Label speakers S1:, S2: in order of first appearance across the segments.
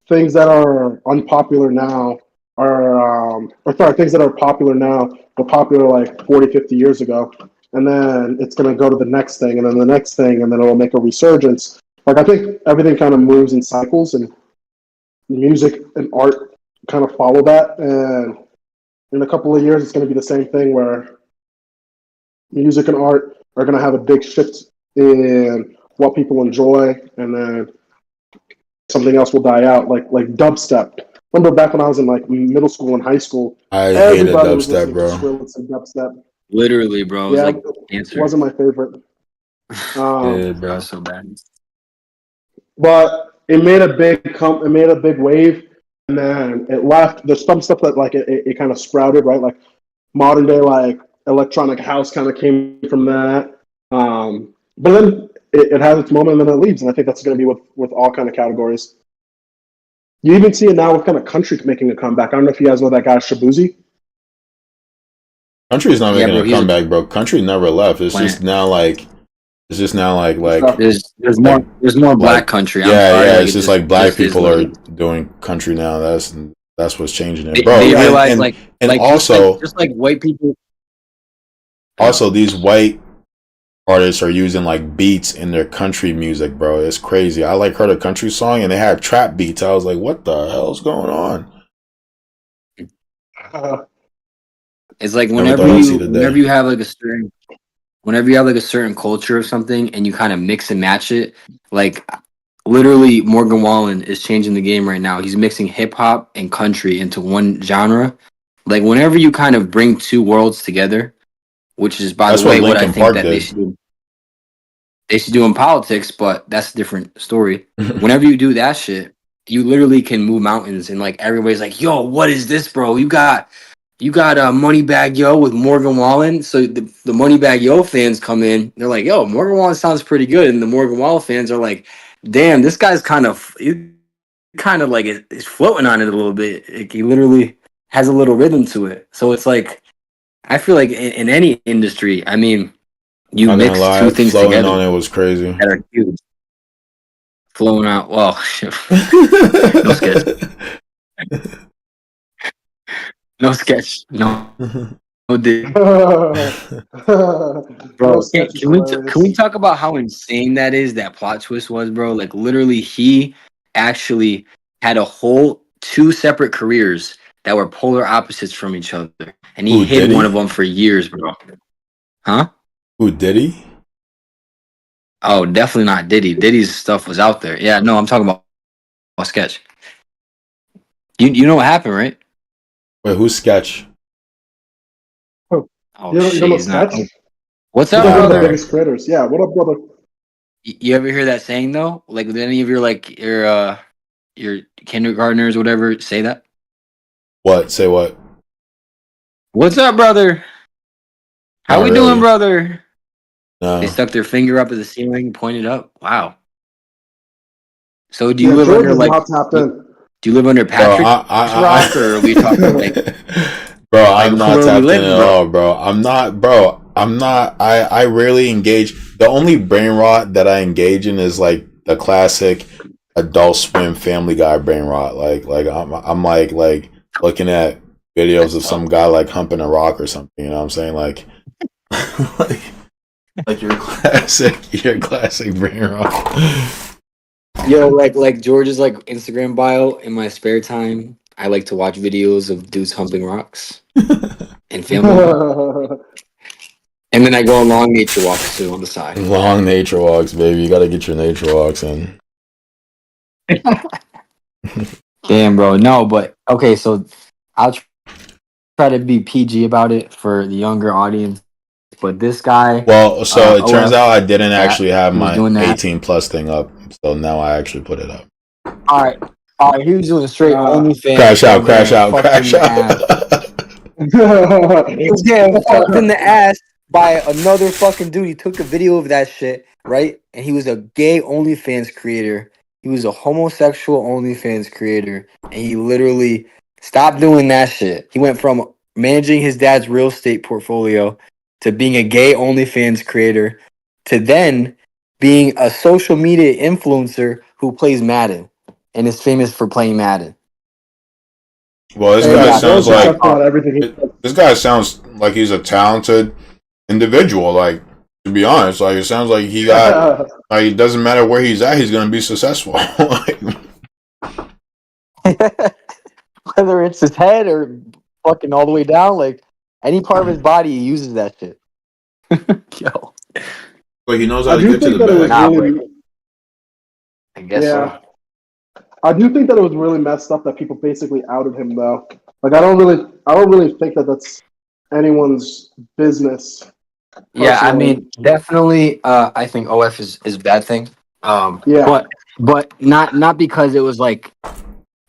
S1: things that are unpopular now things that are popular now were popular like 40, 50 years ago. And then it's going to go to the next thing and then the next thing, and then it'll make a resurgence. Like, I think everything kind of moves in cycles, and music and art kind of follow that. And in a couple of years, it's going to be the same thing where music and art are going to have a big shift in what people enjoy, and then something else will die out, like dubstep. Remember back when I was in like middle school and high school,
S2: I hated
S1: everybody was
S2: dubstep,
S1: listening to
S2: bro.
S1: Skrillex and dubstep.
S3: Literally, bro. It was
S1: Yeah,
S3: like
S1: it
S3: cancer.
S1: wasn't my favorite,
S2: Yeah, bro.
S3: That's so bad.
S1: but it made a big wave, and then it left. There's some stuff that like it kind of sprouted, right? Like modern day like electronic house kind of came from that. But then it has its moment and then it leaves, and I think that's going to be with all kind of categories. You even see it now with kind of country making a comeback. I don't know if you guys know that guy Shabuzi.
S2: Country's not
S3: Yeah,
S2: making
S3: bro,
S2: a
S3: he's a
S2: comeback, bro. Country never left. It's
S3: plant.
S2: just now like
S3: There's
S2: like
S3: more black country. I'm
S2: yeah,
S3: sorry,
S2: yeah.
S3: like,
S2: It's
S3: it
S2: just like black
S3: just is
S2: people
S3: what
S2: are
S3: it is.
S2: doing country now. That's what's changing it,
S3: They,
S2: bro.
S3: they realize
S2: And
S3: like
S2: also
S3: just like white people.
S2: also these white artists are using like beats in their country music, bro. It's crazy. I like heard a country song and they had trap beats. I was like, what the hell's going on?
S3: It's like
S2: Never thought I'd see the
S3: whenever
S2: day.
S3: you have like a certain culture of something and you kind of mix and match it, like literally Morgan Wallen is changing the game right now. He's mixing hip hop and country into one genre. Like whenever you kind of bring two worlds together, which is by
S2: That's
S3: the
S2: what
S3: way what I
S2: Linkin
S3: think
S2: Park
S3: that
S2: did.
S3: they should do in politics, but that's a different story. Whenever you do that shit, you literally can move mountains and like everybody's like, yo, what is this, bro? You got a Moneybag Yo with Morgan Wallen. So the Moneybag Yo fans come in, they're like, yo, Morgan Wallen sounds pretty good. And the Morgan Wallen fans are like, damn, this guy's kind of like is floating on it a little bit. Like, he literally has a little rhythm to it. So it's like I feel like in any industry, I mean, you
S2: Not gonna
S3: mix two
S2: lie,
S3: things
S2: floating
S3: together
S2: on it was crazy.
S3: that are huge. Flowing out. Well, no sketch. No sketch. No, no dig.
S1: No
S3: Bro,
S1: sketch is
S3: can we
S1: hilarious.
S3: talk about how insane that is? That plot twist was, bro. Like literally, he actually had a whole two separate careers that were polar opposites from each other, and he
S2: Who did
S3: hid one of
S2: he?
S3: them for years, bro. Huh?
S2: Who did he?
S3: Oh, definitely not Diddy. Diddy's stuff was out there. Yeah, no, I'm talking about sketch. You know what happened, right?
S2: Wait, who's Sketch?
S1: Oh,
S3: Oh
S1: you don't
S3: shit,
S1: know
S3: he's not.
S1: sketch?
S3: What's
S1: He's
S3: up,
S1: like one of the
S2: Nah,
S3: brother?
S1: biggest creators. Yeah. What up, brother?
S3: You ever hear that saying though? Like, did any of your kindergartners, whatever, say that?
S2: what? Say what?
S3: What's up, brother? How
S2: Not
S3: we doing,
S2: really.
S3: brother? They
S2: No.
S3: stuck their finger up at the ceiling, pointed up. Wow. So do you
S1: Yeah,
S3: live
S1: George
S3: under
S1: is
S3: like
S1: not tapped
S3: do
S1: in.
S3: you live under
S2: Bro,
S3: Patrick's rock, or are we talking
S2: bro,
S3: like
S2: I'm not
S3: where we
S2: tapped in
S3: live,
S2: at
S3: bro?
S2: all, bro. I'm not, bro. I'm not. I rarely engage. The only brain rot that I engage in is like the classic Adult Swim, Family Guy brain rot. Like I'm like looking at videos
S3: That's
S2: of some
S3: tough.
S2: guy like humping a rock or something. You know what I'm saying? Like, like, like your classic brain rot.
S3: Yo, like George's like Instagram bio in my spare time. I like to watch videos of dudes humping rocks and Family Guy. And then I go on long nature walks too on the side.
S2: Long nature walks, baby. You got to get your nature walks in.
S3: Damn, bro. No, but okay, so I'll try to be PG about it for the younger audience. But this guy,
S2: Well, so it turns
S3: OF,
S2: out I didn't
S3: that
S2: actually have
S3: he was
S2: my
S3: doing that.
S2: 18 plus thing up, so now I actually put it up.
S3: All right, all right. He was doing straight OnlyFans.
S2: Crash out,
S3: Getting
S2: crash out,
S3: fucked in
S2: crash
S3: the ass.
S2: out.
S3: He was getting fucked in the ass by another fucking dude. He took a video of that shit, right? And he was a gay OnlyFans creator. He was a homosexual OnlyFans creator. And he literally stopped doing that shit. He went from managing his dad's real estate portfolio to being a gay OnlyFans creator to then being a social media influencer who plays Madden. and is famous for playing Madden.
S2: Well, this
S1: And
S2: guy
S3: yeah,
S2: sounds
S1: Joe's
S2: like
S1: successful at everything he does.
S2: this guy sounds like he's a talented individual. Like, to be honest, like it sounds like he got like it doesn't matter where he's at, he's gonna be successful. Like,
S3: Whether it's his head or fucking all the way down, like any part of his body, he uses that shit. Yo,
S2: he knows how
S1: I
S2: to
S1: do
S2: get to
S1: think
S2: the
S1: that it was
S2: bag.
S3: Nah,
S1: really,
S3: I guess
S1: yeah.
S3: so.
S1: I do think that it was really messed up that people basically outed him though. Like I don't really think that that's anyone's business.
S3: Yeah, I
S1: Personally.
S3: mean, definitely. I think OF is a bad thing.
S1: Yeah.
S3: But not because it was like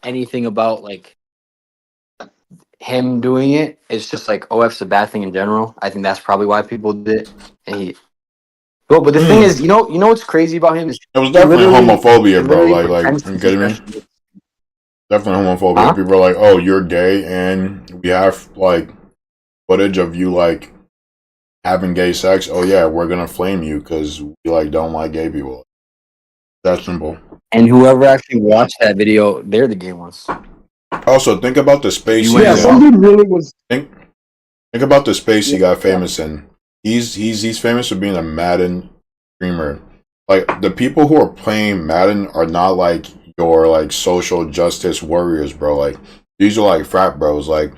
S3: anything about like him doing it. It's just like OF's a bad thing in general. I think that's probably why people did it. And he. Well, but the thing is, you know what's crazy about him is
S2: It was definitely
S3: literally-
S2: homophobia, bro.
S3: literally
S2: Like,
S3: pretends
S2: you
S3: to
S2: kidding
S3: be
S2: me?
S3: special.
S2: Definitely homophobia.
S3: Huh?
S2: People are like, "Oh, you're gay," and we have like footage of you like having gay sex. Oh yeah, we're gonna flame you because we like don't like gay people. That's simple.
S3: And whoever actually watched that video, they're the gay ones.
S2: Also, think about the space
S3: You
S2: he
S1: Yeah,
S3: went-
S1: some dude really was.
S2: think about the space he got famous in. He's famous for being a Madden streamer. Like the people who are playing Madden are not like your like social justice warriors, bro. Like these are like frat bros. Like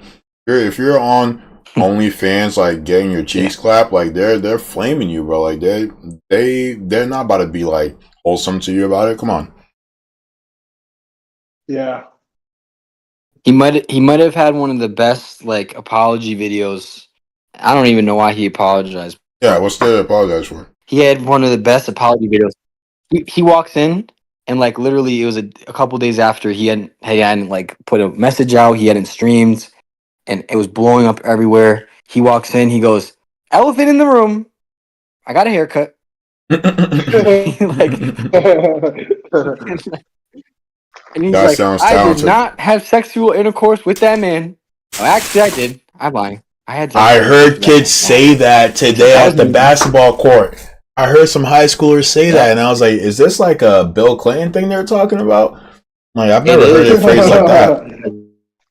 S2: if you're on OnlyFans, like getting your cheeks clapped, like they're flaming you, bro. Like they're not about to be like wholesome to you about it. Come on.
S1: Yeah.
S3: He might have had one of the best like apology videos. I don't even know why he apologized.
S2: Yeah, what's there to apologize for?
S3: He had one of the best apology videos. He walks in and like literally it was a couple days after he hadn't like put a message out, he hadn't streamed, and it was blowing up everywhere. He walks in, he goes, "Elephant in the room. I got a haircut." And he's
S2: That
S3: like,
S2: sounds
S3: "I did
S2: talented.
S3: not have sexual intercourse with that man." Oh, actually, I did. I'm lying. I had.
S2: I
S3: sexual
S2: heard
S3: intercourse with that
S2: kids
S3: man.
S2: say that today
S3: That
S2: at
S3: was
S2: the
S3: me.
S2: basketball court. I heard some high schoolers say
S3: Yeah.
S2: that, and I was like, "Is this like a Bill Clinton thing they're talking about?" Like, I've never
S3: It
S2: heard
S3: is.
S2: it phrased like that.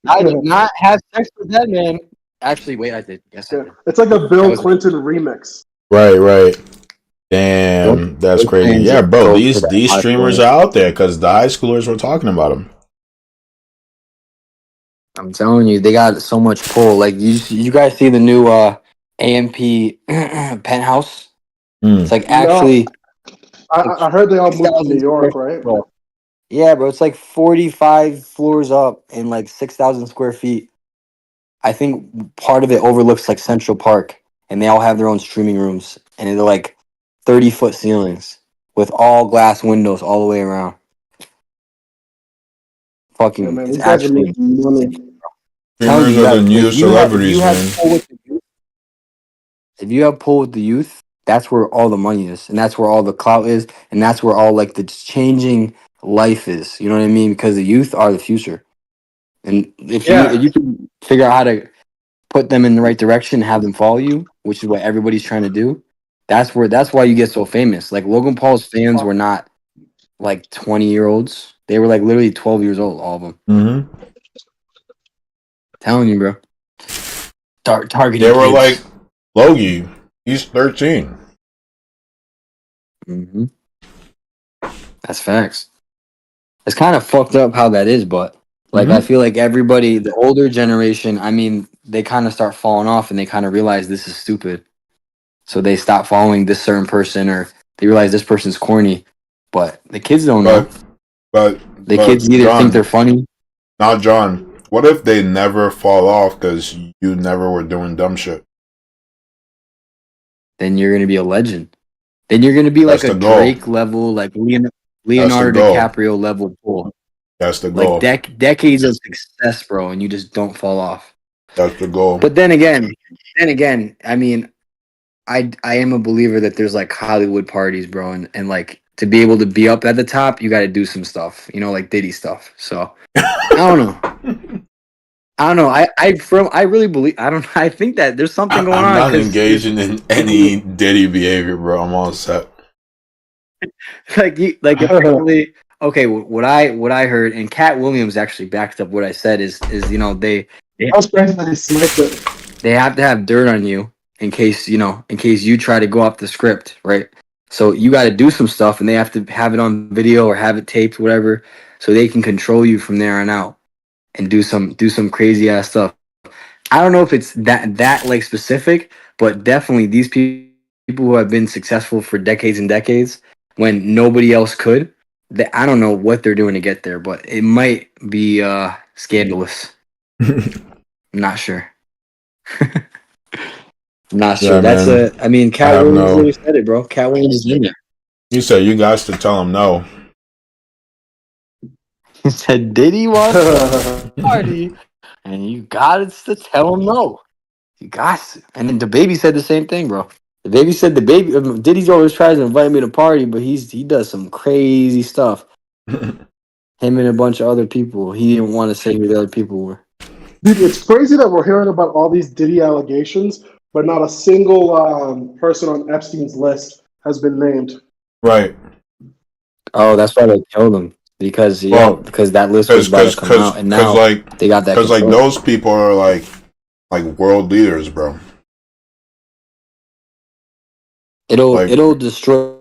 S3: I did not have sex with that man. Actually, wait, I did. Yes, I did.
S1: It's like a
S3: That
S1: Bill
S3: was-
S1: Clinton remix.
S2: Right. Damn, that's
S3: Bill
S2: crazy.
S3: Clinton's
S2: Yeah,
S3: a
S2: bro,
S3: pro
S2: these
S3: for that
S2: these
S3: high
S2: streamers
S3: school.
S2: are out there because the high schoolers were talking about them.
S3: I'm telling you, they got so much pull. Like you guys see the new AMP penthouse? It's like actually.
S1: I heard they all moved to
S3: 6,000
S1: New York,
S3: square
S1: right?
S3: feet, bro. Yeah, bro. It's like 45 floors up and like 6,000 square feet. I think part of it overlooks like Central Park, and they all have their own streaming rooms, and they're like 30-foot ceilings with all glass windows all the way around. Fucking,
S1: Yeah, man,
S3: it's
S1: these guys are
S3: actually.
S1: making money.
S3: Telling
S2: Streamers
S3: you,
S2: are the
S3: guys,
S2: new
S3: if you have-
S2: celebrities, man.
S3: If you have pull with the youth, that's where all the money is, and that's where all the clout is, and that's where all like the changing life is. You know what I mean? Because the youth are the future, and if you can figure out how to put them in the right direction, have them follow you, which is what everybody's trying to do. That's why you get so famous. Like Logan Paul's fans were not like 20-year-olds; they were like literally 12 years old, all of them.
S2: Mm-hmm.
S3: Telling you, bro. Targeting.
S2: They were
S3: kids.
S2: like, Logie, he's 13.
S3: Mm-hmm. That's facts. It's kind of fucked up how that is, but like I feel like everybody, the older generation, I mean, they kind of start falling off and they kind of realize this is stupid. So they stop following this certain person or they realize this person's corny. But the kids don't know.
S2: But
S3: The kids either
S2: John,
S3: think they're funny.
S2: Now, John, what if they never fall off because you never were doing dumb shit?
S3: Then you're gonna be a legend. Then you're gonna be like
S2: That's
S3: a
S2: the goal.
S3: Drake level, like Leonardo
S2: goal.
S3: DiCaprio level pull.
S2: That's the goal.
S3: Like decades of success, bro, and you just don't fall off.
S2: That's the goal.
S3: But then again, I mean, I am a believer that there's like Hollywood parties, bro, and like to be able to be up at the top, you got to do some stuff, you know, like Diddy stuff. So I don't know. I really believe. I think that there's something going on.
S2: I'm not
S3: 'cause
S2: engaging in any Diddy behavior, bro. I'm all set.
S3: apparently okay, what I heard, and Cat Williams actually backed up what I said is they
S1: That was crazy that he sniped it.
S3: they have to have dirt on you in case in case you try to go off the script, right? So you got to do some stuff, and they have to have it on video or have it taped, whatever, so they can control you from there on out and do some crazy ass stuff. I don't know if it's that like specific, but definitely these people who have been successful for decades and decades when nobody else could. That I don't know what they're doing to get there, but it might be scandalous. I'm not sure. I'm not sure.
S2: Yeah,
S3: That's
S2: man.
S3: I mean,
S2: I
S3: Cat
S2: have
S3: Williams
S2: no.
S3: really said it, bro. Cat Williams is in there.
S2: You said you guys to tell him no.
S3: He said, "Did he want to party?" And you got to tell him no. You got to. And then the baby said the same thing, bro. The baby said Diddy's always tries to invite me to party, but he does some crazy stuff. Him and a bunch of other people. He didn't want to say who the other people were.
S1: Dude, it's crazy that we're hearing about all these Diddy allegations, but not a single person on Epstein's list has been named.
S2: Right.
S3: Oh, that's why they killed him because because that list was about to come out, and now
S2: like
S3: they got that.
S2: Because like those people are like world leaders, bro.
S3: It'll destroy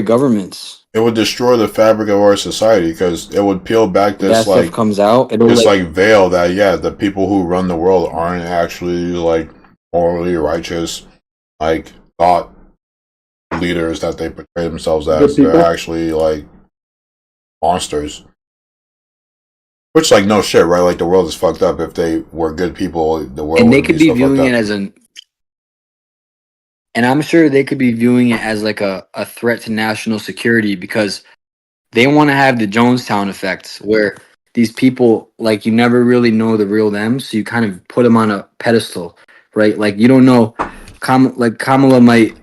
S3: governments.
S2: It would destroy the fabric of our society because it would peel back this
S3: that stuff comes out. It'll
S2: this veil that the people who run the world aren't actually like morally righteous, like thought leaders that they portray themselves as. They're actually like monsters. Which like no shit, right? Like the world is fucked up. If they were good people, the world
S3: and they
S2: wouldn't
S3: could
S2: be
S3: be
S2: so
S3: viewing
S2: fucked
S3: it
S2: up.
S3: as an. And I'm sure they could be viewing it as like a threat to national security because they want to have the Jonestown effect where these people, like, you never really know the real them. So you kind of put them on a pedestal, right? Like, you don't know, Kamala might,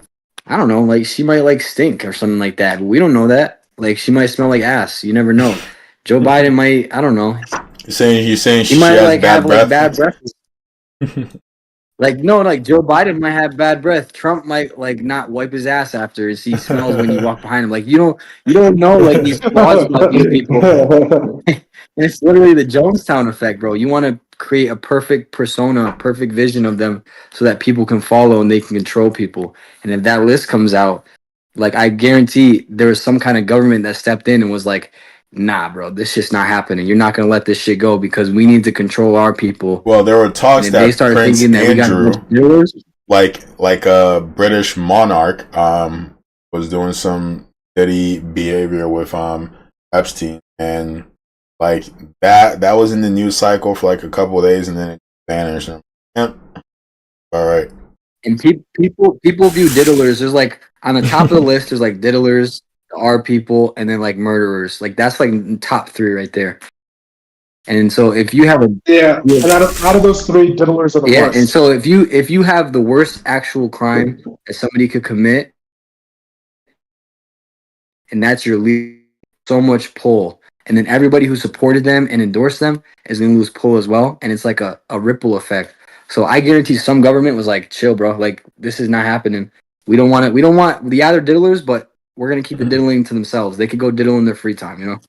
S3: I don't know, like, she might like stink or something like that. But we don't know that. Like, she might smell like ass. You never know. Joe Biden might, I don't know.
S2: He's saying
S3: He
S2: she
S3: might
S2: has
S3: like
S2: bad
S3: have
S2: breath.
S3: like bad breath. Like no, like Joe Biden might have bad breath. Trump might like not wipe his ass after as he smells when you walk behind him. Like you don't know like these laws about these people. And it's literally the Jonestown effect, bro. You want to create a perfect persona, perfect vision of them so that people can follow and they can control people. And if that list comes out, like I guarantee there was some kind of government that stepped in and was like, nah, bro, this shit's not happening. You're not gonna let this shit go because we need to control our people.
S2: Well, there were talks that
S3: they started
S2: Prince
S3: thinking that
S2: Andrew,
S3: we got
S2: like a British monarch, was doing some dirty behavior with Epstein, and like that was in the news cycle for like a couple of days, and then it vanished. Yep. All right.
S3: And people view diddlers. There's like on the top of the list. There's like diddlers, are people, and then like murderers. Like that's like top three right there. And so if you have
S1: and out of those three, diddlers are the worst.
S3: And so if you have the worst actual crime that somebody could commit, and that's your lead, so much pull, and then everybody who supported them and endorsed them is gonna lose pull as well, and it's like a ripple effect. So I guarantee some government was like, chill, bro, like this is not happening. We don't want it. We don't want the other diddlers, but we're gonna keep the diddling to themselves. They could go diddle in their free time, you know.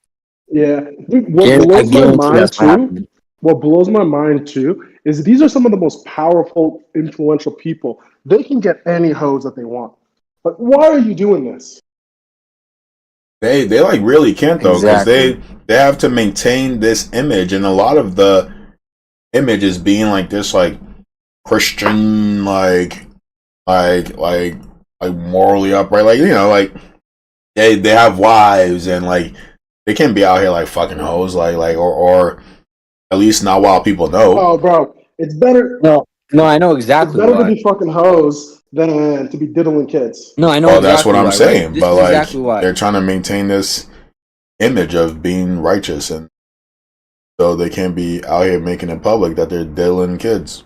S1: Yeah, what blows my mind too is these are some of the most powerful, influential people. They can get any hose that they want. But why are you doing this?
S2: They like really can't though, because they have to maintain this image, and a lot of the image is being like this like Christian like morally upright, like like they have wives and like they can't be out here like fucking hoes or at least not while people know.
S1: Oh, bro, it's better.
S3: No, I know exactly.
S1: It's better to be fucking hoes than to be diddling kids.
S3: No, I know.
S2: Well, that's what I'm saying.
S3: Right?
S2: But like, exactly they're trying to maintain this image of being righteous, and so they can't be out here making it public that they're diddling kids.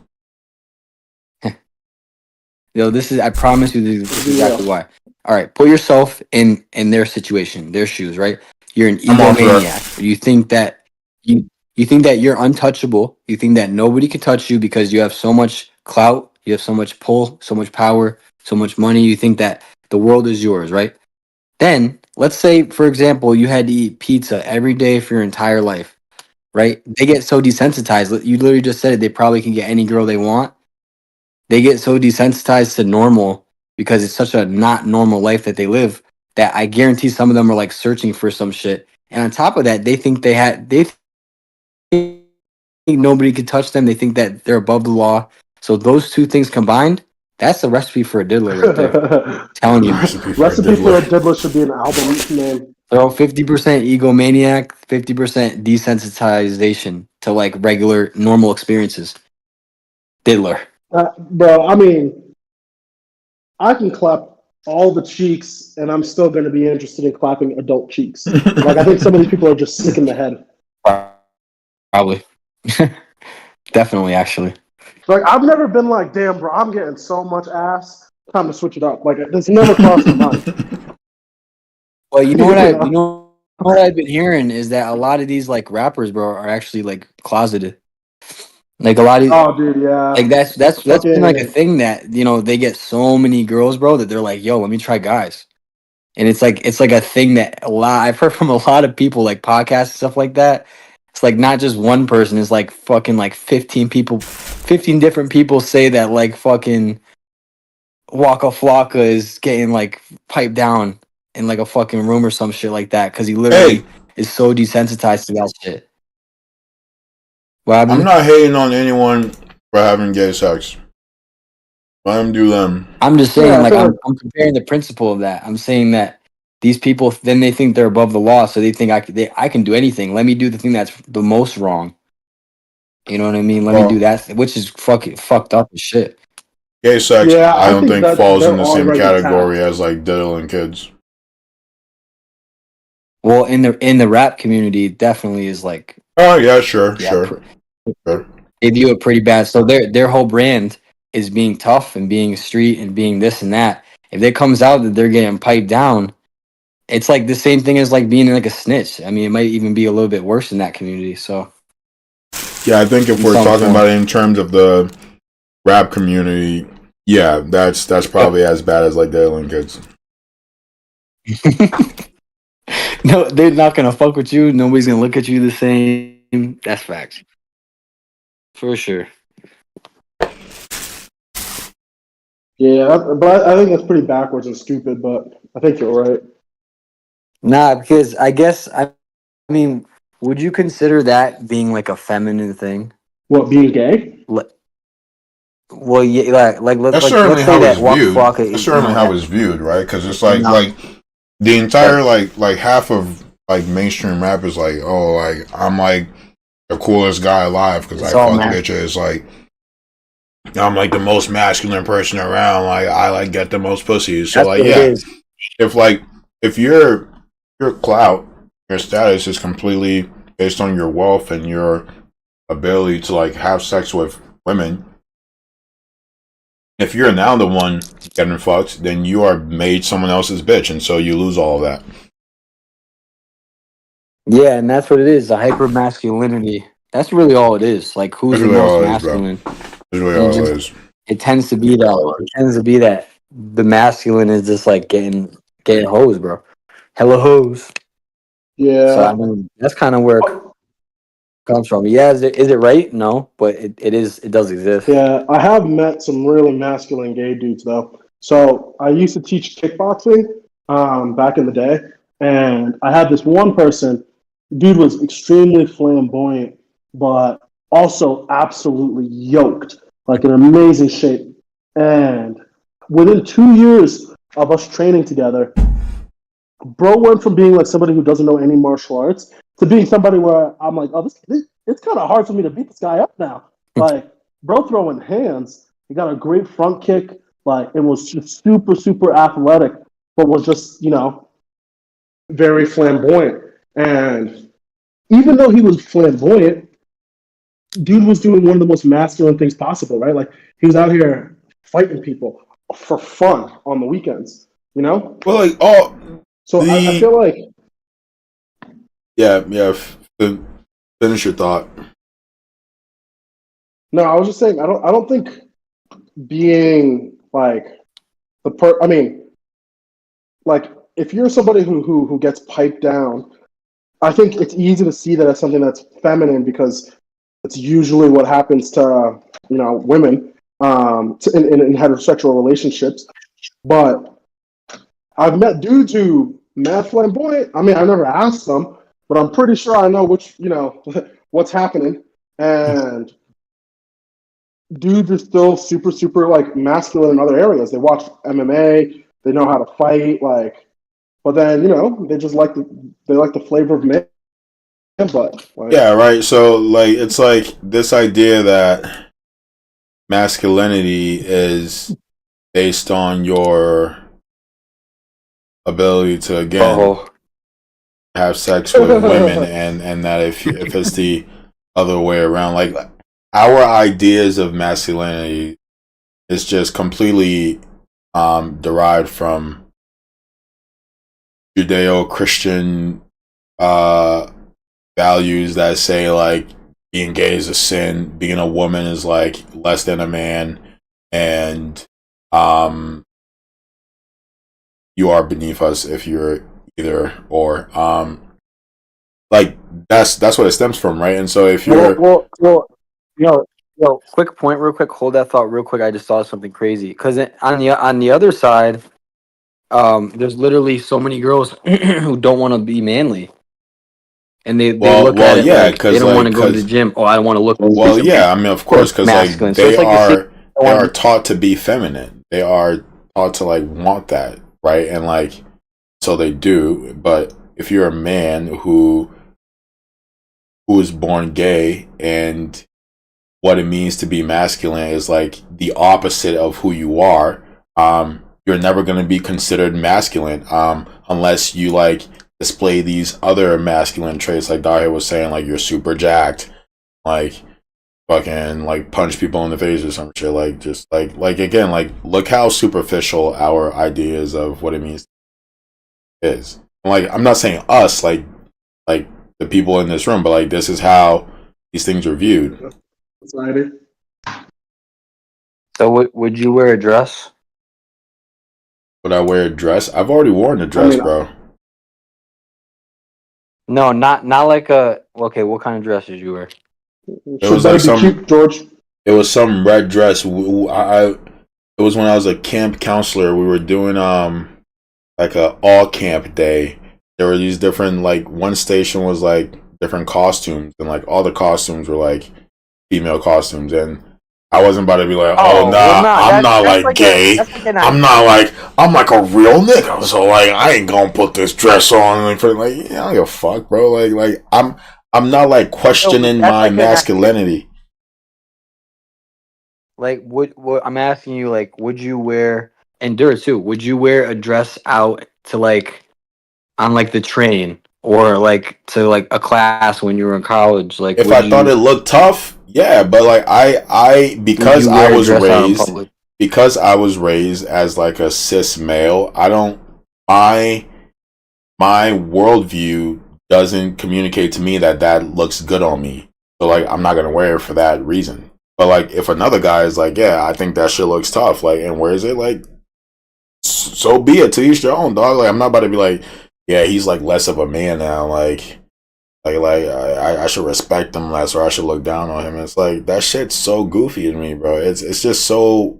S3: This is. I promise you, this is exactly why. All right, put yourself in their situation, their shoes. Right, you're an egomaniac. You think that you think that you're untouchable. You think that nobody can touch you because you have so much clout, you have so much pull, so much power, so much money. You think that the world is yours, right? Then let's say, for example, you had to eat pizza every day for your entire life, right? They get so desensitized. You literally just said it. They probably can get any girl they want. They get so desensitized to normal because it's such a not normal life that they live that I guarantee some of them are like searching for some shit. And on top of that, they think they think nobody could touch them. They think that they're above the law. So those two things combined, that's the recipe for a diddler right there. Telling you.
S1: Recipe for a diddler should be an album name.
S3: So 50% egomaniac, 50% desensitization to like regular normal experiences. Diddler.
S1: Bro, I mean, I can clap all the cheeks, and I'm still going to be interested in clapping adult cheeks. Like, I think some of these people are just sick in the head.
S3: Probably. Definitely, actually.
S1: Like, I've never been like, damn, bro, I'm getting so much ass. Time to switch it up. Like, this never crossed my mind.
S3: Well, you know what I've been hearing is that a lot of these like rappers, bro, are actually like closeted. Like a lot of
S1: Oh, dude, yeah.
S3: like that's been like a thing that they get so many girls, bro, that they're like, yo, let me try guys. And it's like a thing that a lot I've heard from a lot of people, like podcasts and stuff like that. It's like not just one person, it's like fucking like 15 people, 15 different people say that like fucking Waka Flocka is getting like piped down in like a fucking room or some shit like that because he literally
S2: Hey,
S3: is so desensitized to that shit. What
S2: I'm
S3: happened?
S2: not hating on anyone for having gay sex. Let them do them.
S3: I'm just saying,
S1: Yeah, I
S3: like,
S1: feel
S3: I'm comparing the principle of that. I'm saying that these people then they think they're above the law, so they think I can do anything. Let me do the thing that's the most wrong. You know what I mean? Let me do
S2: Well,
S3: that, which is fucking fucked up as shit.
S2: gay sex,
S1: yeah,
S2: I
S1: I
S2: don't
S1: think
S2: think
S1: that
S2: falls in
S1: they're
S2: the same
S1: already
S2: category
S1: tapped.
S2: as like diddling kids.
S3: Well, in the rap community, it definitely is like,
S2: Oh yeah, sure,
S3: yeah,
S2: sure, sure.
S3: they view it pretty bad. So their whole brand is being tough and being street and being this and that. If it comes out that they're getting piped down, it's like the same thing as like being like a snitch. I mean, it might even be a little bit worse in that community. So
S2: Yeah, I think if
S3: in
S2: we're
S3: some
S2: talking about
S3: form.
S2: it in terms of the rap community, yeah, that's probably as bad as like diddling kids.
S3: No, they're not gonna fuck with you. Nobody's gonna look at you the same. That's facts. For sure.
S1: Yeah, but I think that's pretty backwards and stupid, but I think you're right.
S3: Nah, because I mean, would you consider that being like a feminine thing?
S1: What, being gay?
S3: Like, well, yeah, like
S2: That's
S3: let's
S2: certainly
S3: say
S2: how it's
S3: that Waka
S2: viewed.
S3: Flocka
S2: That's
S3: is
S2: certainly how it's viewed, right? Because it's like
S3: no,
S2: the
S3: but
S2: entire like half of like mainstream rap is like, oh, like I'm like the coolest guy alive because
S3: it's
S2: I
S3: all
S2: fuck
S3: math.
S2: bitches. Like I'm like the most masculine person around. Like I like get the most pussies. So
S3: That's
S2: like
S3: what it
S2: yeah,
S3: is.
S2: if like if your clout, your status is completely based on your wealth and your ability to like have sex with women. If you're now the one getting fucked, then you are made someone else's bitch, and so you lose all of that.
S3: Yeah, and that's what it is. The hyper masculinity. That's really all it is. Like, who's
S2: That's
S3: the
S2: really
S3: most
S2: all it is, bro.
S3: masculine?
S2: That's really
S3: And
S2: all it is.
S3: it tends to be that. It tends to be that the masculine is just like getting hoes, bro. Hella hoes. So I
S1: Yeah.
S3: mean, that's kind of where it comes from. Yeah, is it right? No, but it is. It does exist.
S1: Yeah, I have met some really masculine gay dudes though. So I used to teach kickboxing back in the day, and I had this one person. Dude was extremely flamboyant, but also absolutely yoked, like in amazing shape. And within 2 years of us training together, bro went from being like somebody who doesn't know any martial arts to being somebody where I'm like, oh, this it's kind of hard for me to beat this guy up now. Like, bro throwing hands, he got a great front kick, like, it was just super, super athletic, but was just, very flamboyant. And even though he was flamboyant, dude was doing one of the most masculine things possible, right? Like, he was out here fighting people for fun on the weekends, you know?
S2: Well, like all
S1: So I
S2: the
S1: feel like
S2: yeah. Finish your thought.
S1: no, I was just saying I don't think being like I mean, like if you're somebody who gets piped down, I think it's easy to see that as something that's feminine because it's usually what happens to women in heterosexual relationships. But I've met dudes who mad flamboyant. I mean, I never asked them, but I'm pretty sure I know what's happening. And dudes are still super, super like masculine in other areas. They watch MMA, they know how to fight, like, but then they just like the flavor of man butt. Like,
S2: Yeah, right. So like it's like this idea that masculinity is based on your ability to again
S3: Oh,
S2: have sex with women, and that if it's the other way around, like our ideas of masculinity is just completely derived from Judeo-Christian values that say like being gay is a sin, being a woman is like less than a man, and um you are beneath us if you're either or. Like that's what it stems from, right? And so if you're
S3: you know, quick point, real quick. Hold that thought, real quick. I just saw something crazy. Because on the other side, there's literally so many girls who don't want to be manly, and they look at it
S2: yeah,
S3: like they
S2: because
S3: don't want
S2: like
S3: to go to the
S2: because
S3: gym. Oh, I don't want to look
S2: yeah, I mean of course because like
S3: masculine. So it's like the same.
S2: they are taught to be feminine. They are taught to like want that, right? And like so they do. But if you're a man who is born gay and what it means to be masculine is like the opposite of who you are, you're never going to be considered masculine unless you like display these other masculine traits like Daria was saying, like you're super jacked, like fucking like punch people in the face or some shit, like just like again, like look how superficial our ideas of what it means is. Like I'm not saying us, like the people in this room, but like this is how these things are viewed.
S1: society.
S3: So would you wear a dress?
S2: Would I wear a dress? I've already worn a
S1: I
S2: dress,
S1: mean,
S2: bro.
S3: No, not like a. Okay, what kind of dress did you wear?
S2: It
S1: should
S2: was like
S1: better be
S2: some.
S1: cute, George.
S2: It was some red dress. It was when I was a camp counselor. We were doing like a all camp day. There were these different like one station was like different costumes and like all the costumes were like female costumes and I wasn't about to be like, oh
S3: Oh well,
S2: nah,
S3: nah.
S2: I'm not
S3: That's
S2: like
S3: like a
S2: gay.
S3: that's like an
S2: I'm not like I'm like a real nigga. So like I ain't gonna put this dress on and put like yeah, I don't give a fuck, bro. Like I'm not like questioning
S3: that's
S2: my
S3: like an
S2: masculinity.
S3: like what I'm asking you, like, would you wear, and Dura too, would you wear a dress out to like on like the train or like to like a class when you were in college? Like
S2: If I thought it looked tough, yeah, but like
S3: would
S2: because
S3: you
S2: I
S3: wear a
S2: was
S3: dress out in
S2: raised
S3: public?
S2: as like a cis male, I don't my my worldview doesn't communicate to me that that looks good on me. So like I'm not gonna wear it for that reason. But like if another guy is like, yeah, I think that shit looks tough, like and wears it, like so be it. To each their own, dog. Like I'm not about to be like, yeah, he's like less of a man now, I should respect him less or I should look down on him. It's like that shit's so goofy to me, bro. It's just so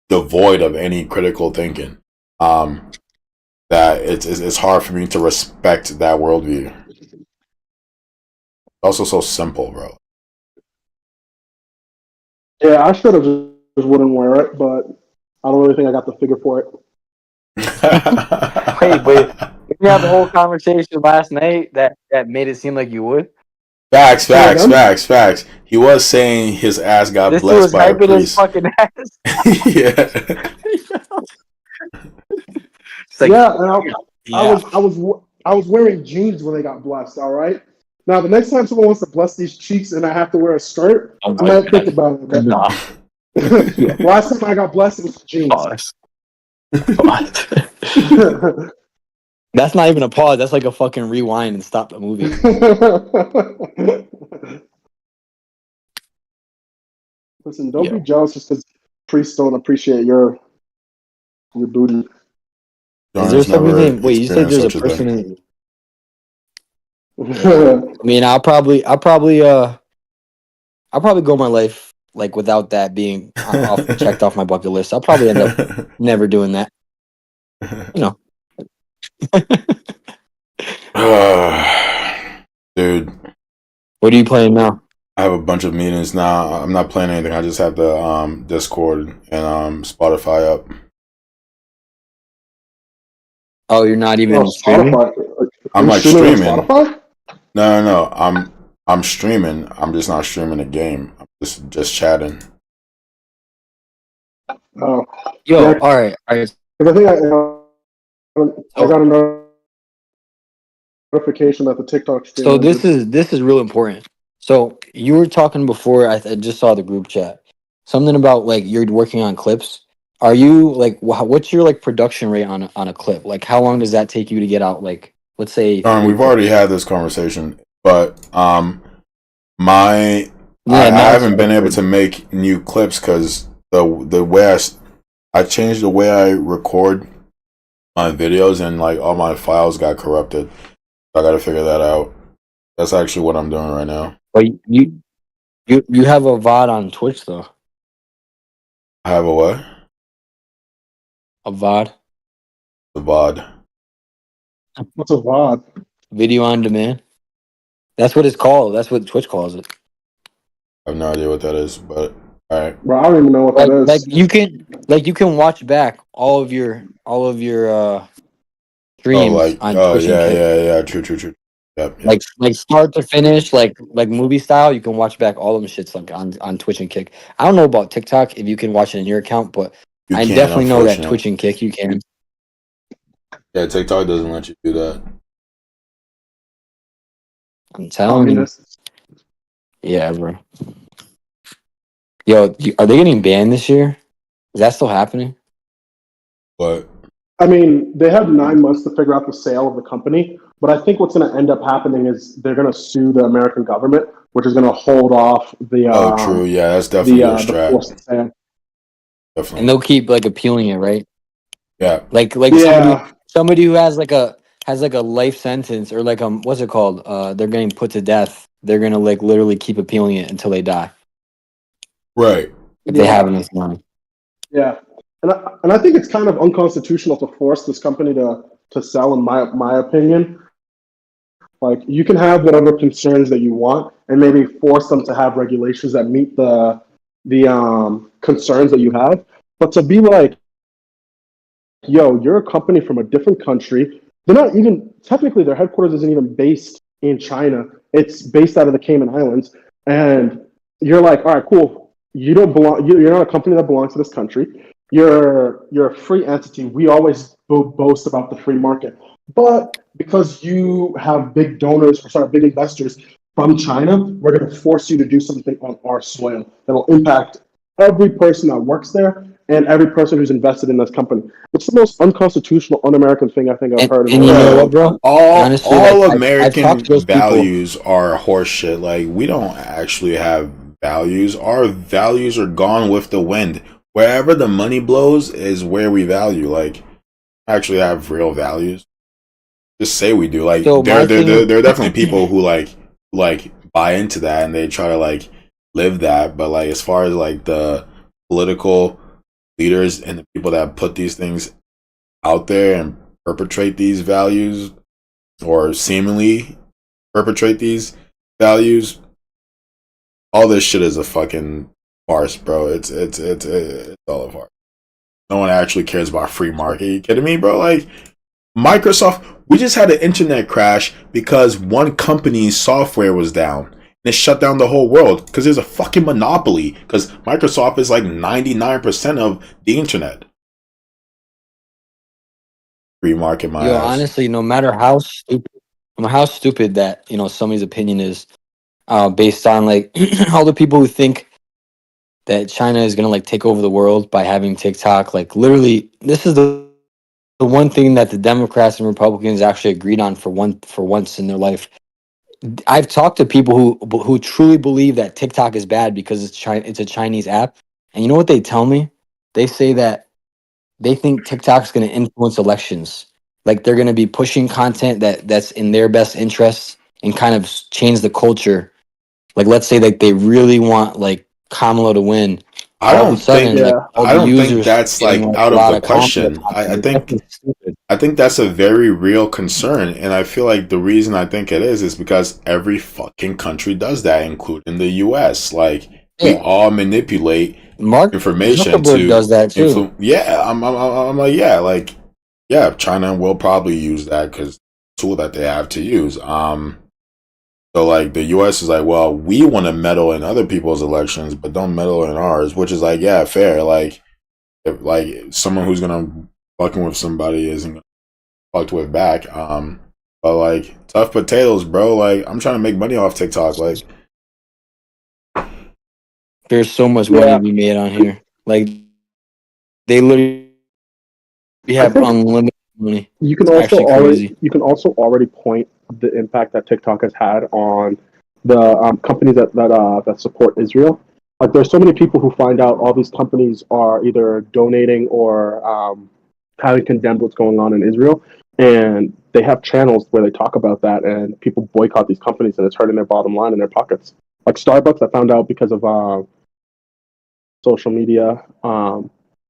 S2: devoid of any critical thinking. That it's hard for me to respect that worldview. Also so simple, bro.
S1: Yeah, I should have just wouldn't wear it, but I don't really think I got the figure for it.
S3: Wait, but we had the whole conversation last night that made it seem like you would.
S2: Facts,
S1: Say it
S2: facts,
S1: again?
S2: facts, facts. He was saying his ass got
S3: This dude
S2: blessed
S3: was
S2: by a
S3: hyping his
S2: priest.
S3: fucking ass.
S2: Yeah.
S3: It's like,
S1: Yeah, and
S3: yeah.
S1: I was wearing jeans when they got blessed. All right. Now the next time someone wants to bless these cheeks and I have to wear a skirt,
S3: Oh
S1: I
S3: my
S1: might think
S3: god.
S1: about it.
S3: Nah.
S1: Okay? Last time I got blessed, it was jeans.
S3: Pause. That's not even a pause. That's like a fucking rewind and stop the movie.
S1: Listen, don't
S3: Yeah.
S1: be jealous just because priests don't appreciate your booty.
S3: Is there
S2: Jordan's
S3: somebody
S2: never
S3: named? Wait, you said
S2: experienced
S3: there's a
S2: such a
S3: person.
S2: thing.
S3: I mean, I'll probably go my life like without that being off checked off my bucket list. I'll probably end up never doing that. You know.
S2: Dude,
S3: What are you playing now?
S2: I have a bunch of meetings now. I'm not playing anything. I just have the Discord and Spotify up.
S3: Oh, you're not
S1: Oh,
S3: even streaming?
S1: Spotify. Are
S2: I'm
S1: you
S2: like
S1: streaming on
S2: streaming.
S1: Spotify?
S2: No. I'm streaming. I'm just not streaming a game. I'm just chatting.
S1: Oh,
S3: Yo,
S1: yeah.
S3: all right.
S1: Because I think I got a notification that the TikTok stream
S3: So
S1: ended.
S3: this is real important. So you were talking before. I just saw the group chat. Something about like you're working on clips. Are you like what's your like production rate on a clip? Like how long does that take you to get out? Like let's say three
S2: We've already
S3: clips.
S2: had this conversation, but my
S3: Yeah,
S2: I
S3: now it's
S2: haven't been able
S3: awkward.
S2: to make new clips because the way I changed the way I record my videos and like all my files got corrupted. I got to figure that out. That's actually what I'm doing right now.
S3: But you have a VOD on Twitch though.
S2: I have a what?
S3: A VOD,
S2: The VOD.
S1: What's a VOD?
S3: video on demand. That's what it's called. That's what Twitch calls it.
S2: I have no idea what that is, but all right.
S1: Bro, I don't even know what that
S3: Like
S1: is.
S3: you can watch back all of your
S2: Oh,
S3: streams
S2: like
S3: on Twitch and Kick.
S2: yeah. True. Yep.
S3: Like start to finish, like movie style. You can watch back all them shits like on Twitch and Kick. I don't know about TikTok if you can watch it in your account, but
S2: You
S3: I
S2: can't,
S3: definitely know that Twitch
S2: unfortunately.
S3: and Kick you can.
S2: Yeah, TikTok doesn't let you do that.
S3: I'm telling you,
S1: Communist.
S3: yeah, bro. Yo, are they getting banned this year? Is that still happening?
S2: But
S1: I mean, they have 9 months to figure out the sale of the company, but I think what's going to end up happening is they're going to sue the American government, which is going to hold off
S2: oh, true. Yeah, that's definitely their
S1: the
S2: strat.
S1: forced sale.
S3: And
S2: Definitely.
S3: they'll keep like appealing it, right?
S2: Yeah.
S3: Like
S1: Yeah,
S3: somebody who has like a life sentence or like what's it called? They're getting put to death. They're gonna like literally keep appealing it until they die
S2: Right.
S3: if they have
S1: yeah,
S3: enough money.
S1: yeah. And I think it's kind of unconstitutional to force this company to sell, in my opinion. Like, you can have whatever concerns that you want, and maybe force them to have regulations that meet the concerns that you have. But to be like, yo, you're a company from a different country. They're not even technically their headquarters isn't even based in China. It's based out of the Cayman Islands, and you're like, all right, cool. You don't belong. You're not a company that belongs to this country. You're a free entity. We always boast about the free market, but because you have big donors, or sorry, big investors from China, we're going to force you to do something on our soil that will impact every person that works there and every person who's invested in this company. It's the most unconstitutional, un-American thing I think I've heard in a
S3: And you know
S1: really
S3: what,
S1: long time.
S3: bro? Honestly, like
S2: All
S3: I've talked to
S2: American
S3: those people.
S2: values are horseshit. Like we don't actually have values. Our values are gone with the wind. Wherever the money blows is where we value. Like actually have real values. Just say we do. Like
S3: So my thing,
S2: there are definitely people who like buy into that and they try to like live that. But like as far as like the political leaders and the people that put these things out there and perpetrate these values or seemingly perpetrate these values, all this shit is a fucking farce, bro. It's all a farce. No one actually cares about free market. You kidding me, bro? Like Microsoft, we just had an internet crash because one company's software was down. And it shut down the whole world because there's a fucking monopoly. Because Microsoft is like 99% of the internet. Free market, my
S3: yo,
S2: ass.
S3: honestly, no matter how stupid that somebody's opinion is, based on like all the people who think that China is gonna like take over the world by having TikTok. Like literally, this is the one thing that the Democrats and Republicans actually agreed on for once in their life. I've talked to people who truly believe that TikTok is bad because it's a Chinese app, and you know what they tell me? They say that they think TikTok's going to influence elections. Like they're going to be pushing content that's in their best interests and kind of change the culture. Like let's say like they really want like Kamala to win.
S2: I
S3: All of a
S2: don't think
S3: sudden, like
S1: Yeah.
S3: all
S2: I
S3: the
S2: don't think
S3: users
S2: that's
S3: getting
S2: like
S3: like a
S2: out of
S3: lot
S2: the
S3: of Kamala
S2: question.
S3: content. That's stupid.
S2: I think that's a very real concern, and I feel like the reason I think it is because every fucking country does that, including the U.S. Like we
S3: Yeah,
S2: all manipulate
S3: Mark
S2: information
S3: Zuckerberg
S2: to
S3: does that too.
S2: influence. Yeah, I'm like, yeah, like, yeah, China will probably use that because tool that they have to use. So like the U.S. is like, well, we want to meddle in other people's elections, but don't meddle in ours, which is like, yeah, fair. Like, if like someone who's gonna fucking with somebody isn't gonna fucked with back. But like tough potatoes, bro. Like I'm trying to make money off TikTok. Like
S3: There's so much money
S1: Yeah.
S3: to be made on here. Like they literally
S1: I
S3: have
S1: think
S3: unlimited money.
S1: you can
S3: It's
S1: also
S3: actually crazy.
S1: already point the impact that TikTok has had on the companies that support Israel. Like, there's so many people who find out all these companies are either donating or having condemned what's going on in Israel, and they have channels where they talk about that, and people boycott these companies, and it's hurting their bottom line in their pockets. Like Starbucks, I found out because of social media.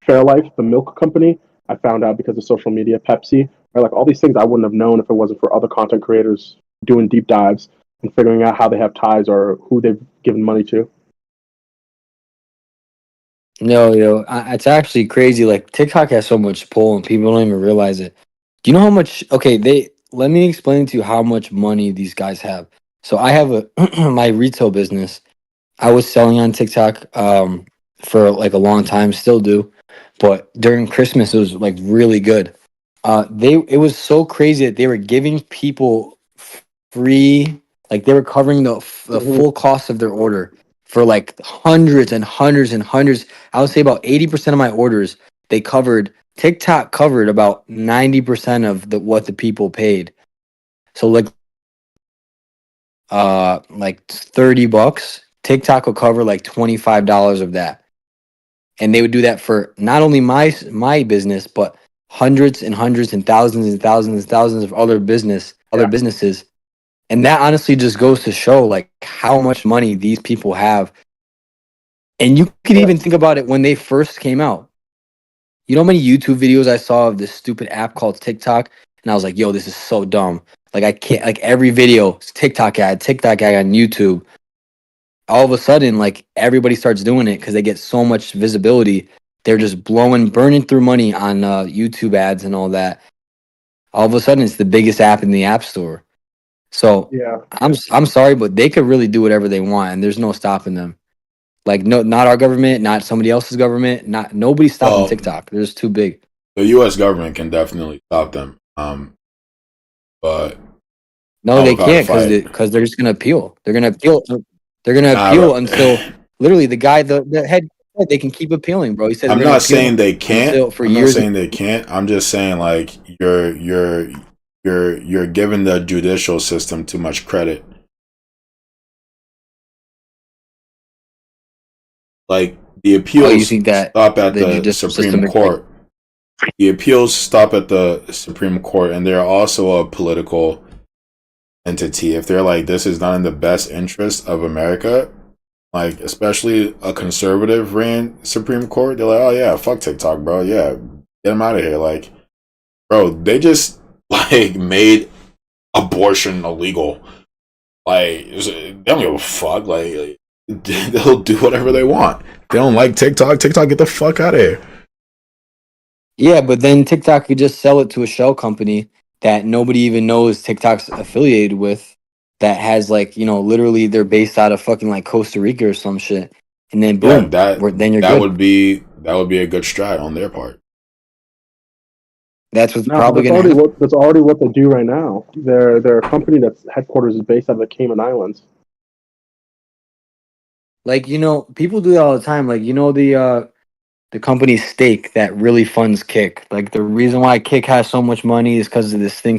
S1: Fairlife, the milk company, I found out because of social media. Pepsi, right? Like all these things I wouldn't have known if it wasn't for other content creators doing deep dives and figuring out how they have ties or who they've given money to.
S3: No, it's actually crazy. Like TikTok has so much pull, and people don't even realize it. Do you know how much? Okay, they let me explain to you how much money these guys have. So I have a my retail business. I was selling on TikTok for like a long time, still do, but during Christmas it was like really good. They it was so crazy that they were giving people free, like they were covering the
S1: Mhm.
S3: full cost of their order for like hundreds and hundreds and hundreds. I would say about 80% of my orders they covered. TikTok covered about 90% of the what the people paid. So like $30, TikTok will cover like $25 of that. And they would do that for not only my business, but hundreds and hundreds and thousands of other
S1: Yeah.
S3: businesses. And that honestly just goes to show like how much money these people have. And you could
S1: Yeah.
S3: even think about it when they first came out. You know how many YouTube videos I saw of this stupid app called TikTok? And I was like, yo, this is so dumb. Like I can't like every video, TikTok ad on YouTube. All of a sudden, like everybody starts doing it because they get so much visibility. They're just burning through money on YouTube ads and all that. All of a sudden, it's the biggest app in the App Store. So
S1: Yeah.
S3: I'm sorry, but they could really do whatever they want, and there's no stopping them. Like no, not our government, not somebody else's government, not nobody's stopping
S2: well,
S3: TikTok. They're just too big.
S2: the U.S. government can definitely stop them. But
S3: No,
S2: not
S3: they
S2: without a
S3: can't
S2: fight.
S3: because they're just gonna appeal. They're gonna appeal. They're gonna
S2: Nah,
S3: appeal until literally the guy, the head. They can keep appealing, bro. He said they're
S2: I'm
S3: gonna
S2: not
S3: appeal
S2: saying they can't.
S3: until for
S2: I'm not
S3: years.
S2: saying they can't. I'm just saying like you're giving the judicial system too much credit. Like the
S3: Oh, you
S2: appeals
S3: think that
S2: stop at
S3: the
S2: the
S3: judicial
S2: Supreme
S3: system is like,
S2: Court. The appeals stop at the Supreme Court, and they're also a political entity. If they're like, this is not in the best interest of America, like especially a conservative ran Supreme Court, they're like, oh yeah, fuck TikTok, bro. Yeah, get them out of here. Like, bro, they just like made abortion illegal. Like, they don't give a fuck. Like they'll do whatever they want. If they don't like TikTok, TikTok, get the fuck out of here.
S3: yeah, but then TikTok could just sell it to a shell company that nobody even knows TikTok's affiliated with, that has like literally they're based out of fucking like Costa Rica or some shit, and then
S2: Yeah,
S3: boom, then you're
S2: that
S3: good.
S2: would be a good strat on their part.
S3: That's what's
S1: No, but
S3: probably gonna happen.
S1: that's already what they do right now. They're a company that's headquarters is based out of the Cayman Islands.
S3: Like people do that all the time. Like the company Stake that really funds Kick. Like the reason why Kick has so much money is because of this thing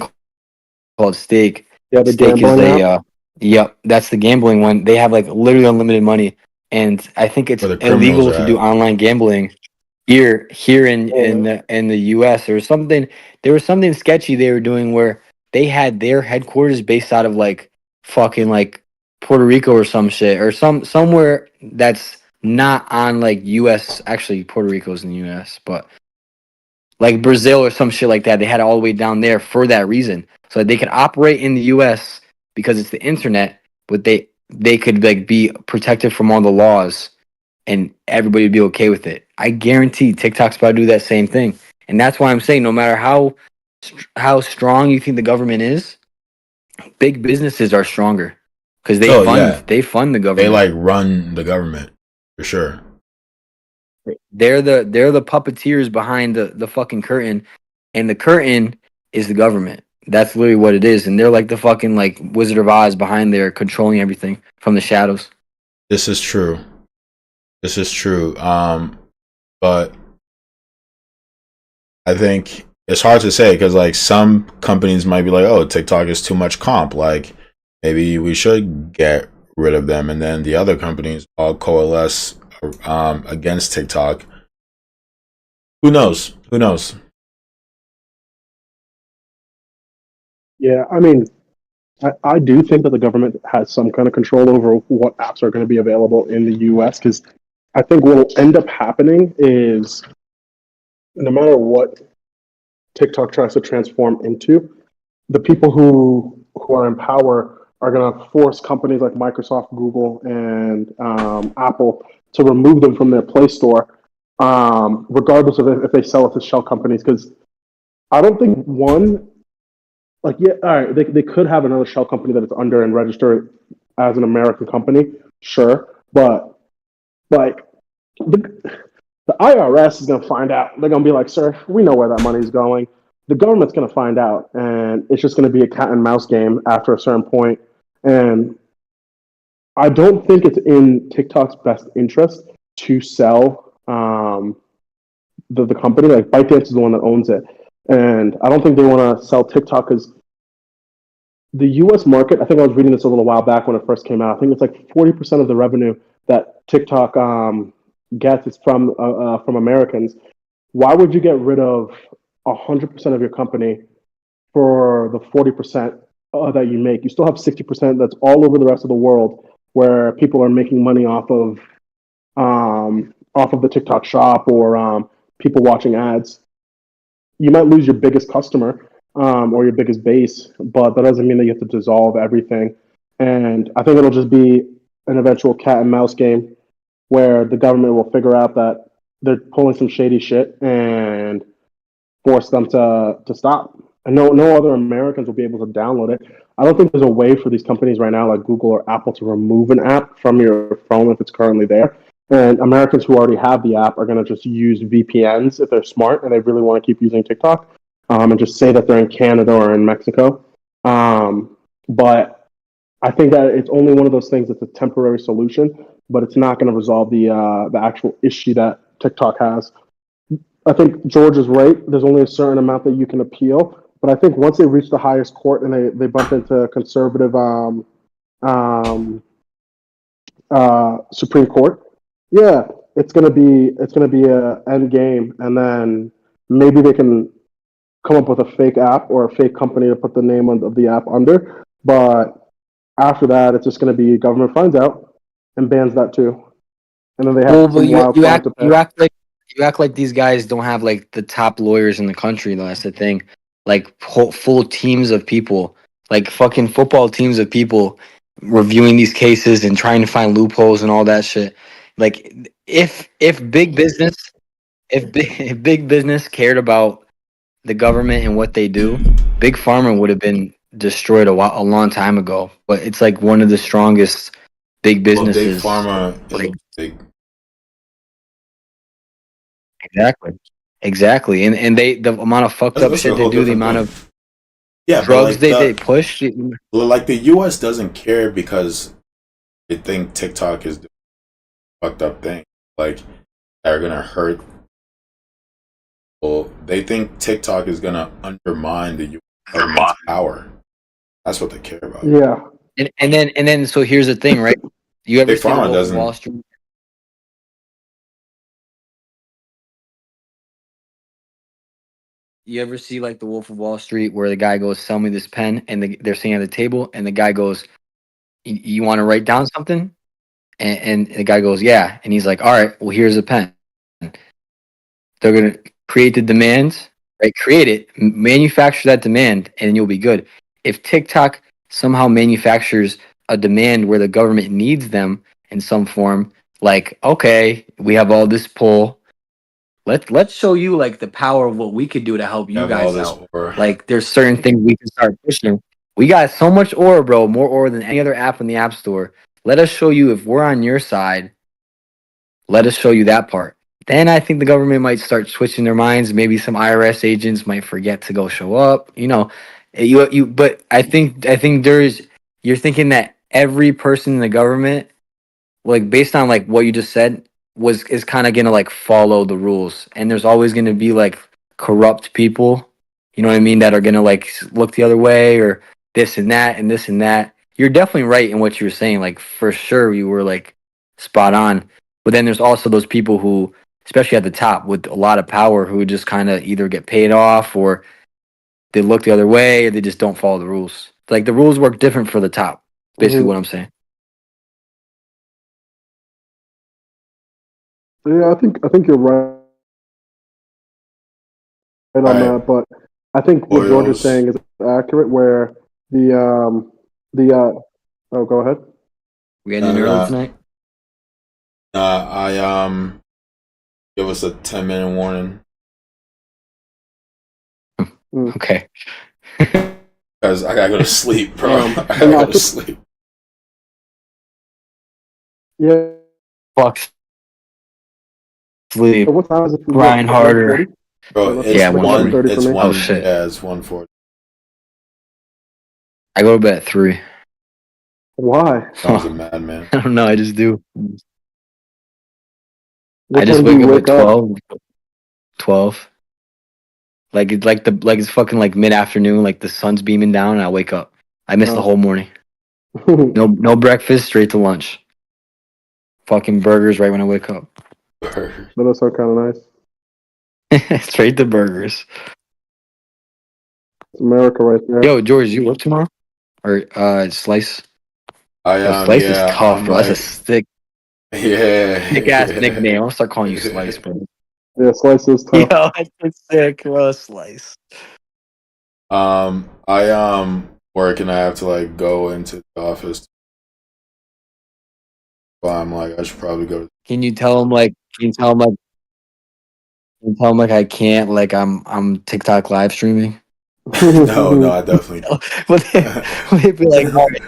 S3: called Stake.
S1: Yeah, the
S3: Stake is
S1: gambling app.
S3: yep, that's the gambling one. They have like literally unlimited money, and I think it's
S2: Where the criminals
S3: illegal
S2: are
S3: to do
S2: at.
S3: online gambling. here in the US, there was something sketchy they were doing where they had their headquarters based out of like fucking like Puerto Rico or some shit or somewhere that's not on like US. Actually, Puerto Rico's in the US, but like Brazil or some shit like that. They had it all the way down there for that reason, so that they could operate in the US because it's the internet, but they could like be protected from all the laws and everybody would be okay with it. I guarantee TikTok's about to do that same thing, and that's why I'm saying no matter how strong you think the government is, big businesses are stronger because
S2: Oh yeah,
S3: they fund the
S2: they
S3: government.
S2: like run the government for sure.
S3: They're the puppeteers behind the fucking curtain, and the curtain is the government. That's literally what it is, and they're like the fucking like Wizard of Oz behind there, controlling everything from the shadows.
S2: This is true. This is true. But I think it's hard to say because like some companies might be like, "Oh, TikTok is too much comp. Like maybe we should get rid of them," and then the other companies all coalesce against TikTok. Who knows? Who knows?
S1: Yeah, I mean, I do think that the government has some kind of control over what apps are going to be available in the US because I think what will end up happening is no matter what TikTok tries to transform into, the people who are in power are going to force companies like Microsoft, Google, and Apple to remove them from their Play Store, regardless of if they sell it to shell companies. Because I don't think one, like, yeah, all right, they could have another shell company that is under and register as an American company, sure, but like the IRS is going to find out. They're going to be like, sir, we know where that money's going. The government's going to find out, and it's just going to be a cat and mouse game after a certain point. And I don't think it's in TikTok's best interest to sell the company. Like ByteDance is the one that owns it, and I don't think they want to sell TikTok because the U.S. market. I think I was reading this a little while back when it first came out. I think it's like 40% of the revenue that TikTok gets is from Americans. Why would you get rid of 100% of your company for the 40% that you make? You still have 60% that's all over the rest of the world where people are making money off of the TikTok shop or people watching ads. You might lose your biggest customer or your biggest base, but that doesn't mean that you have to dissolve everything. And I think it'll just be an eventual cat and mouse game where the government will figure out that they're pulling some shady shit and force them to stop. And no other Americans will be able to download it. I don't think there's a way for these companies right now, like Google or Apple, to remove an app from your phone if it's currently there. And Americans who already have the app are going to just use VPNs if they're smart and they really want to keep using TikTok, and just say that they're in Canada or in Mexico. But I think that it's only one of those things that's a temporary solution, but it's not going to resolve the actual issue that TikTok has. I think George is right. There's only a certain amount that you can appeal, but I think once they reach the highest court and they bump into conservative um, Supreme Court, yeah, it's gonna be a end game, and then maybe they can come up with a fake app or a fake company to put the name of the app under. But after that, it's just gonna be government finds out and bans that too, and then they
S3: Well,
S1: have
S3: but
S1: some wild fine to pay.
S3: you act like these guys don't have like the top lawyers in the country. Though that's the thing, like full teams of people, like fucking football teams of people reviewing these cases and trying to find loopholes and all that shit. Like if big business if big business cared about the government and what they do, big pharma would have been destroyed a long time ago. But it's like one of the strongest big
S2: Well, big
S3: businesses.
S2: pharma is
S3: Like
S2: a big.
S3: exactly. Exactly. And the amount of fucked up
S2: That's a
S3: shit they
S2: whole
S3: do, the
S2: different
S3: amount
S2: thing.
S3: of
S2: Yeah, but
S3: drugs they push.
S2: like the U.S. doesn't care because they think TikTok is doing fucked up thing. Like they're gonna hurt. Well, they think TikTok is gonna undermine the U.S. government's power. That's what they care about.
S1: Yeah,
S3: And then so here's the thing, right? You ever
S2: Big
S3: see the
S2: pharma
S3: Wolf of Wall
S2: doesn't.
S3: Street? You ever see like the Wolf of Wall Street where the guy goes, "Sell me this pen," and they're sitting at the table, and the guy goes, "You want to write down something?" And the guy goes, "Yeah," and he's like, "All right, well here's a pen." They're gonna create the demands, right? Create it, manufacture that demand, and you'll be good. If TikTok somehow manufactures a demand where the government needs them in some form, like, okay, we have all this pull. Let's show you like the power of what we could do to help you
S2: Have all
S3: guys
S2: this
S3: out.
S2: horror.
S3: Like there's certain things we can start pushing. We got so much aura, bro, more aura than any other app in the app store. Let us show you if we're on your side. Let us show you that part. Then I think the government might start switching their minds. Maybe some IRS agents might forget to go show up. But I think there's you're thinking that every person in the government, like based on like what you just said, is kind of gonna like follow the rules, and there's always gonna be like corrupt people. You know what I mean? That are gonna like look the other way or this and that and this and that. You're definitely right in what you were saying. Like for sure, you were like spot on. But then there's also those people who, especially at the top with a lot of power, who just kind of either get paid off or they look the other way or they just don't follow the rules. Like the rules work different for the top. Basically,
S1: Mhm.
S3: what I'm saying.
S1: Yeah, I think you're right on
S2: Alright.
S1: that, but I think what George is
S2: Oils.
S1: saying is accurate. Where oh, go ahead.
S3: We ending early tonight.
S2: I give us a 10-minute warning
S3: Okay.
S2: because I gotta go to sleep, bro. I gotta
S1: no,
S2: go
S1: I
S2: to
S1: think-
S2: sleep.
S1: Yeah.
S3: Fuck. Sleep.
S1: So what time is it?
S3: Grind
S1: What,
S3: harder.
S1: 1:40?
S2: Bro, it's
S3: Yeah,
S1: 1:30
S2: it's
S1: for me.
S2: one.
S3: Oh, shit.
S2: Yeah, it's 1:40.
S3: I go to bed at 3.
S1: Why?
S2: Sounds a madman.
S3: I don't know. I just do.
S1: What
S3: I just
S1: time do
S3: wake
S1: you
S3: up at 12. 12. Like it's fucking like mid afternoon. Like the sun's beaming down, and I wake up. I miss the
S1: Oh.
S3: whole morning. No breakfast, straight to lunch. Fucking burgers right when I wake up.
S1: That does sound kind of nice.
S3: Straight to burgers.
S1: It's America right there.
S3: Yo, George, you work tomorrow? Or Slice? Yo, Slice is
S2: Yeah,
S3: tough,
S2: I'm
S3: bro.
S2: like,
S3: That's a sick ass nickname. I'm gonna start calling you Slice, bro.
S1: Yeah, Slice is tough.
S3: Yo, that's sick, bro. Slice.
S2: I work and I have to like go into the office. But I'm like, I should probably go.
S3: Can you tell him like? Can you tell him like? Can you tell him like I can't? Like I'm TikTok live streaming.
S2: No, I definitely can't.
S3: But they'd be like, all right,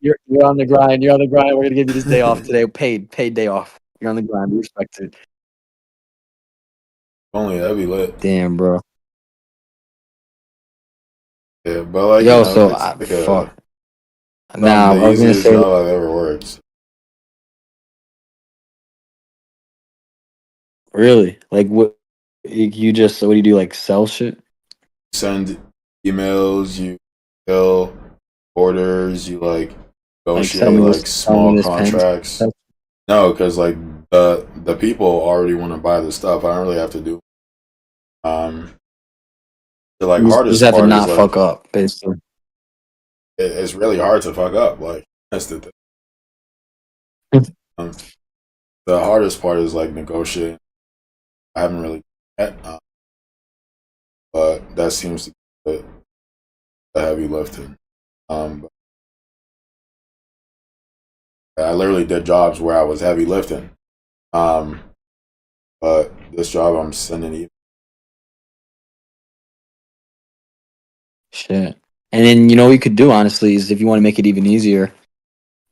S3: you're on the grind. You're on the grind. We're gonna give you this day off today. Paid day off. You're on the grind. We respect it.
S2: Only that'd be lit.
S3: Damn, bro.
S2: Yeah, but like,
S3: Yo,
S2: you know,
S3: so
S2: it's like
S3: fuck.
S2: some
S3: Now
S2: of
S3: I
S2: the
S3: was gonna
S2: easiest
S3: say,
S2: job I've ever worked.
S3: really, like what? You just what do you do? Like sell shit?
S2: Send emails, you fill orders, you like
S3: sell
S2: negotiate
S3: me
S2: like
S3: this- sell
S2: small
S3: me this pen.
S2: contracts. No, because like the people already want to buy the stuff. I don't really have to do. The like
S3: You
S2: hardest
S3: just have to
S2: part
S3: not
S2: is
S3: fuck
S2: like
S3: up, basically.
S2: it's really hard to fuck up. Like that's the thing. Um, the hardest part is like negotiating. I haven't really yet, but that seems to be the heavy lifting. But I literally did jobs where I was heavy lifting. But this job I'm sending emails.
S3: Shit. And then you know what you could do honestly is if you want to make it even easier,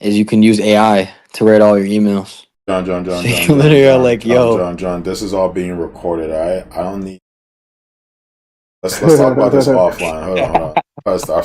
S3: is you can use AI to write all your emails.
S2: John,
S3: So you literally are like, yo.
S2: John, this is all being recorded, all right? I don't need. Let's talk about this offline. Hold on. Let's stop.